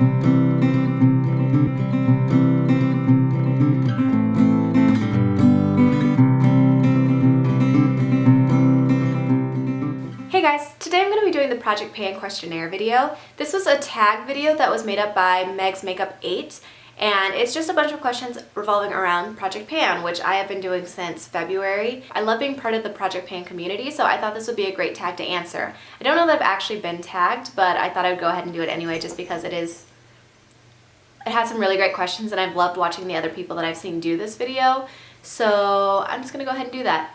Hey guys, today I'm going to be doing the Project Pan Questionnaire video. This was a tag video that was made up by Megsmakeup8, and it's just a bunch of questions revolving around Project Pan, which I have been doing since February. I love being part of the Project Pan community, so I thought this would be a great tag to answer. I don't know that I've actually been tagged, but I thought I would go ahead and do it anyway just because it has some really great questions and I've loved watching the other people that I've seen do this video, so I'm just going to go ahead and do that.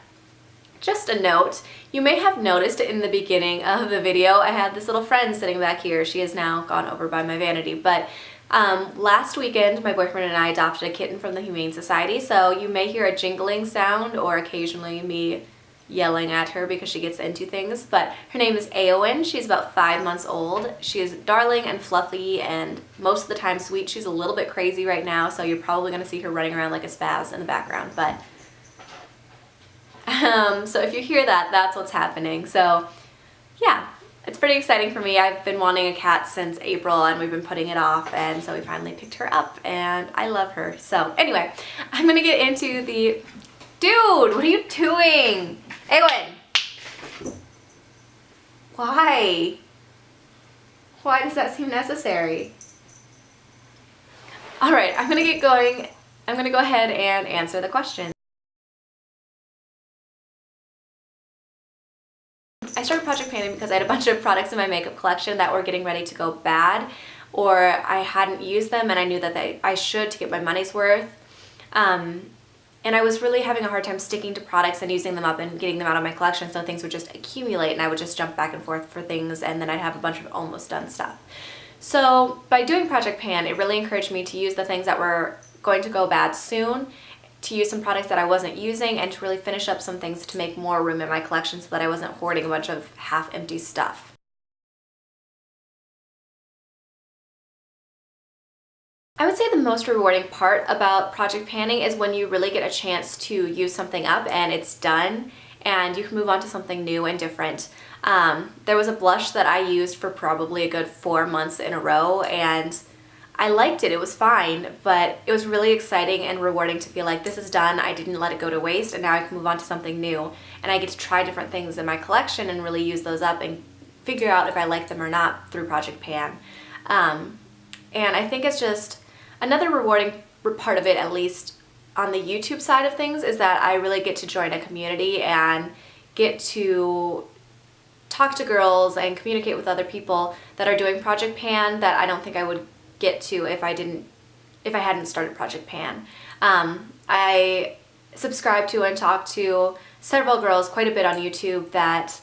Just a note, you may have noticed in the beginning of the video I had this little friend sitting back here. She is now gone over by my vanity, but last weekend my boyfriend and I adopted a kitten from the Humane Society, so you may hear a jingling sound or occasionally me yelling at her because she gets into things, but her name is Aowen. She's about 5 months old. She is darling and fluffy and most of the time sweet. She's a little bit crazy right now, so you're probably going to see her running around like a spaz in the background, but so if you hear that, that's what's happening. So yeah, it's pretty exciting for me. I've been wanting a cat since April and we've been putting it off, and so we finally picked her up and I love her. So anyway, I'm gonna get into the... Dude, what are you doing? Awen! Why? Why does that seem necessary? Alright, I'm gonna get going. I'm gonna go ahead and answer the question. I started Project Panning because I had a bunch of products in my makeup collection that were getting ready to go bad, or I hadn't used them and I knew that I should to get my money's worth. And I was really having a hard time sticking to products and using them up and getting them out of my collection, so things would just accumulate and I would just jump back and forth for things and then I'd have a bunch of almost done stuff. So by doing Project Pan, it really encouraged me to use the things that were going to go bad soon, to use some products that I wasn't using, and to really finish up some things to make more room in my collection so that I wasn't hoarding a bunch of half-empty stuff. I would say the most rewarding part about project panning is when you really get a chance to use something up and it's done and you can move on to something new and different. There was a blush that I used for probably a good 4 months in a row and I liked it, it was fine, but it was really exciting and rewarding to feel like this is done, I didn't let it go to waste, and now I can move on to something new. And I get to try different things in my collection and really use those up and figure out if I like them or not through Project Pan. And I think it's just another rewarding part of it, at least on the YouTube side of things, is that I really get to join a community and get to talk to girls and communicate with other people that are doing Project Pan that I don't think I would get to if I hadn't started Project Pan. I subscribe to and talk to several girls quite a bit on YouTube that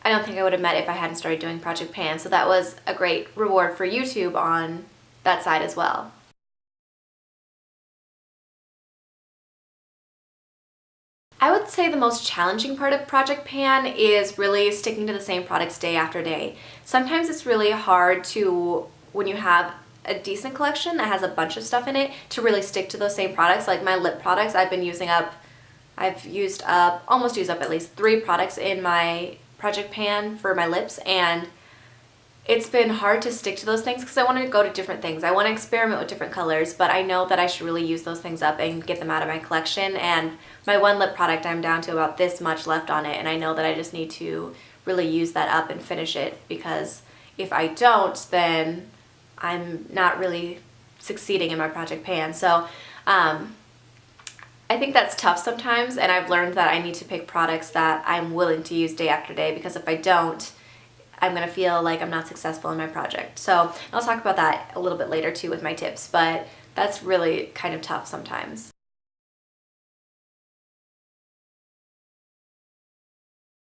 I don't think I would have met if I hadn't started doing Project Pan, so that was a great reward for YouTube on that side as well. I would say the most challenging part of Project Pan is really sticking to the same products day after day. Sometimes it's really hard to, when you have a decent collection that has a bunch of stuff in it, to really stick to those same products. Like my lip products, I've almost used up at least 3 products in my Project Pan for my lips, and it's been hard to stick to those things because I want to go to different things. I want to experiment with different colors, but I know that I should really use those things up and get them out of my collection. And my one lip product, I'm down to about this much left on it, and I know that I just need to really use that up and finish it, because if I don't, then I'm not really succeeding in my Project Pan. So I think that's tough sometimes, and I've learned that I need to pick products that I'm willing to use day after day, because if I don't, I'm going to feel like I'm not successful in my project. So I'll talk about that a little bit later too with my tips, but that's really kind of tough sometimes.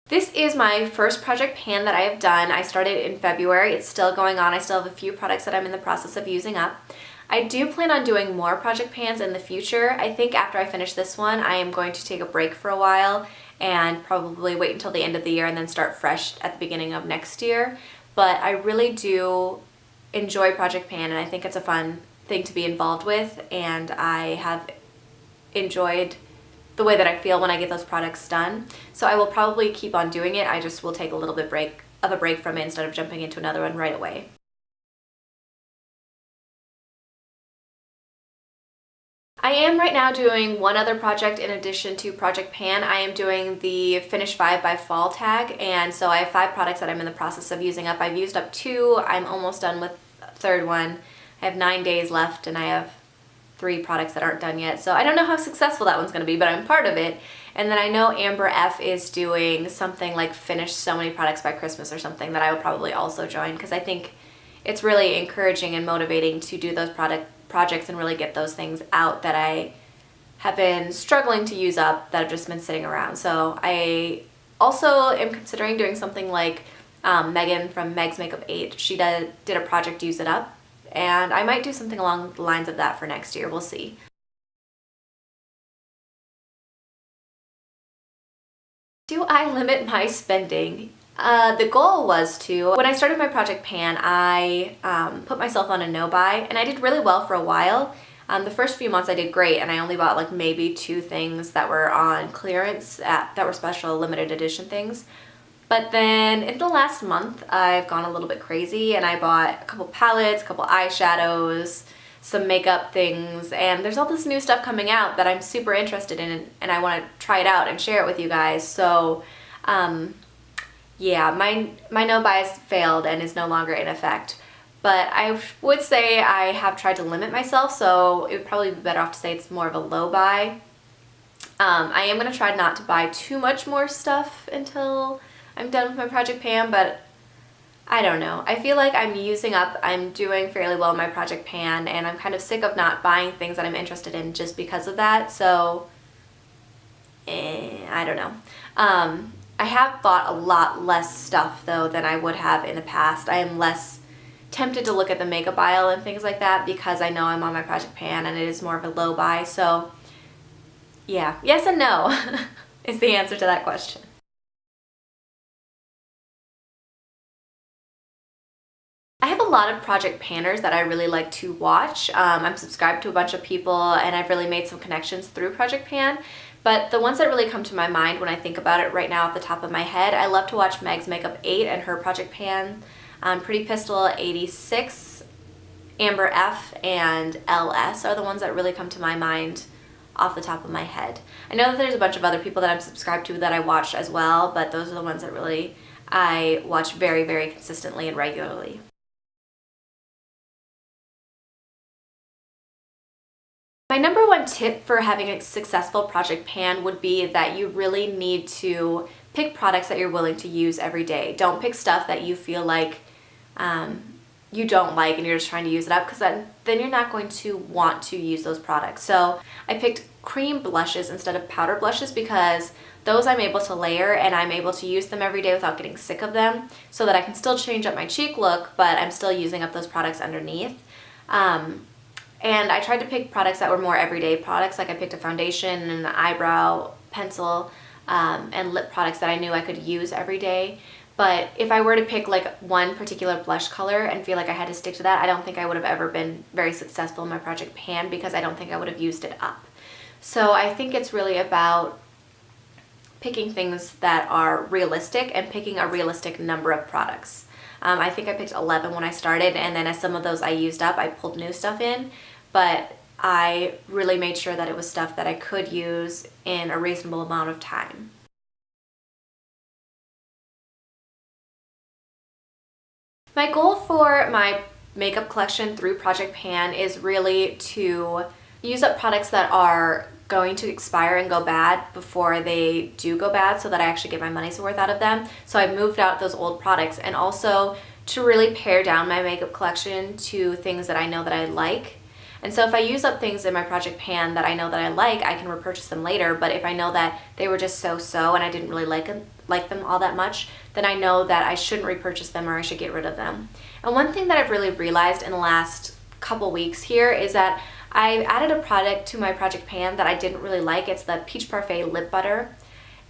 This is my first Project Pan that I have done. I started in February. It's still going on. I still have a few products that I'm in the process of using up. I do plan on doing more Project Pans in the future. I think after I finish this one, I am going to take a break for a while and probably wait until the end of the year and then start fresh at the beginning of next year. But I really do enjoy Project Pan, and I think it's a fun thing to be involved with, and I have enjoyed the way that I feel when I get those products done. So I will probably keep on doing it. I just will take a little bit of a break from it instead of jumping into another one right away. I am right now doing one other project in addition to Project Pan. I am doing the Finish 5 by Fall tag, and so I have 5 products that I'm in the process of using up. I've used up 2, I'm almost done with the third one. I have 9 days left and I have 3 products that aren't done yet. So I don't know how successful that one's going to be, but I'm part of it. And then I know Amber F is doing something like finish so many products by Christmas or something that I will probably also join, because I think it's really encouraging and motivating to do those projects and really get those things out that I have been struggling to use up, that have just been sitting around. So I also am considering doing something like Megan from Megsmakeup8. She did a project Use It Up, and I might do something along the lines of that for next year. We'll see. Do I limit my spending? The goal was to. When I started my Project Pan, I put myself on a no buy, and I did really well for a while. The first few months I did great, and I only bought like maybe 2 things that were on clearance that were special limited edition things. But then in the last month I've gone a little bit crazy, and I bought a couple palettes, a couple eyeshadows, some makeup things, and there's all this new stuff coming out that I'm super interested in, and I want to try it out and share it with you guys. So yeah, my no buys failed and is no longer in effect. But I would say I have tried to limit myself, so it would probably be better off to say it's more of a low buy. I am going to try not to buy too much more stuff until I'm done with my Project Pan, but I don't know. I feel like I'm doing fairly well in my Project Pan, and I'm kind of sick of not buying things that I'm interested in just because of that, so I don't know. I have bought a lot less stuff though than I would have in the past. I am less tempted to look at the makeup aisle and things like that because I know I'm on my Project Pan and it is more of a low buy. So yeah, yes and no is the answer to that question. I have a lot of Project Panners that I really like to watch. I'm subscribed to a bunch of people, and I've really made some connections through Project Pan. But the ones that really come to my mind when I think about it right now off the top of my head, I love to watch Megsmakeup8 and her Project Pan. Pretty Pistol 86, Amber F, and LS are the ones that really come to my mind off the top of my head. I know that there's a bunch of other people that I'm subscribed to that I watch as well, but those are the ones that really I watch very, very consistently and regularly. My number 1 tip for having a successful Project Pan would be that you really need to pick products that you're willing to use every day. Don't pick stuff that you feel like you don't like and you're just trying to use it up, because then you're not going to want to use those products. So I picked cream blushes instead of powder blushes because those I'm able to layer and I'm able to use them every day without getting sick of them, so that I can still change up my cheek look, but I'm still using up those products underneath. And I tried to pick products that were more everyday products, like I picked a foundation and an eyebrow pencil and lip products that I knew I could use every day. But if I were to pick like one particular blush color and feel like I had to stick to that, I don't think I would have ever been very successful in my Project Pan because I don't think I would have used it up. So I think it's really about picking things that are realistic and picking a realistic number of products. I think I picked 11 when I started, and then as some of those I used up, I pulled new stuff in, but I really made sure that it was stuff that I could use in a reasonable amount of time. My goal for my makeup collection through Project Pan is really to use up products that are going to expire and go bad before they do go bad, so that I actually get my money's worth out of them. So I've moved out those old products, and also to really pare down my makeup collection to things that I know that I like. And so if I use up things in my Project Pan that I know that I like, I can repurchase them later. But if I know that they were just so-so and I didn't really like them all that much, then I know that I shouldn't repurchase them or I should get rid of them. And one thing that I've really realized in the last couple weeks here is that I added a product to my Project Pan that I didn't really like. It's the Peach Parfait Lip Butter.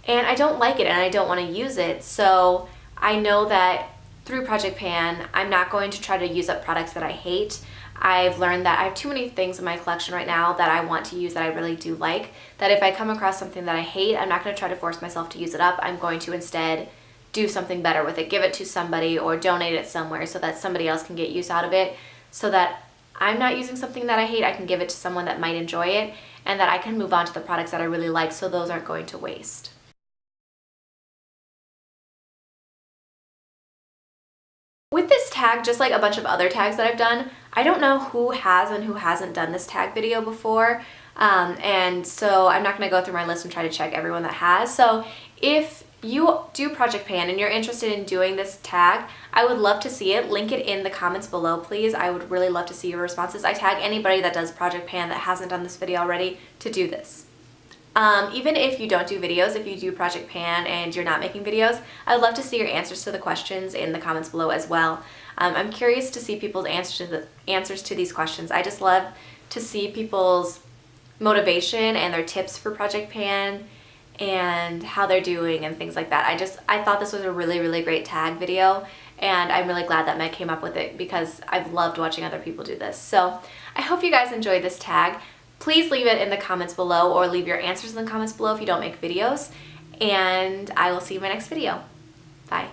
And I don't like it and I don't want to use it. So I know that through Project Pan, I'm not going to try to use up products that I hate. I've learned that I have too many things in my collection right now that I want to use that I really do like, that if I come across something that I hate, I'm not going to try to force myself to use it up. I'm going to instead do something better with it, give it to somebody or donate it somewhere so that somebody else can get use out of it, so that I'm not using something that I hate, I can give it to someone that might enjoy it, and that I can move on to the products that I really like, so those aren't going to waste. With this tag, just like a bunch of other tags that I've done, I don't know who has and who hasn't done this tag video before, and so I'm not going to go through my list and try to check everyone that has. So if you do Project Pan and you're interested in doing this tag, I would love to see it. Link it in the comments below, please. I would really love to see your responses. I tag anybody that does Project Pan that hasn't done this video already to do this. Even if you don't do videos, if you do Project Pan and you're not making videos, I would love to see your answers to the questions in the comments below as well. I'm curious to see people's answers to these questions. I just love to see people's motivation and their tips for Project Pan and how they're doing and things like that. I thought this was a really, really great tag video, and I'm really glad that Meg came up with it because I've loved watching other people do this. So I hope you guys enjoyed this tag. Please leave it in the comments below, or leave your answers in the comments below if you don't make videos, and I will see you in my next video. Bye.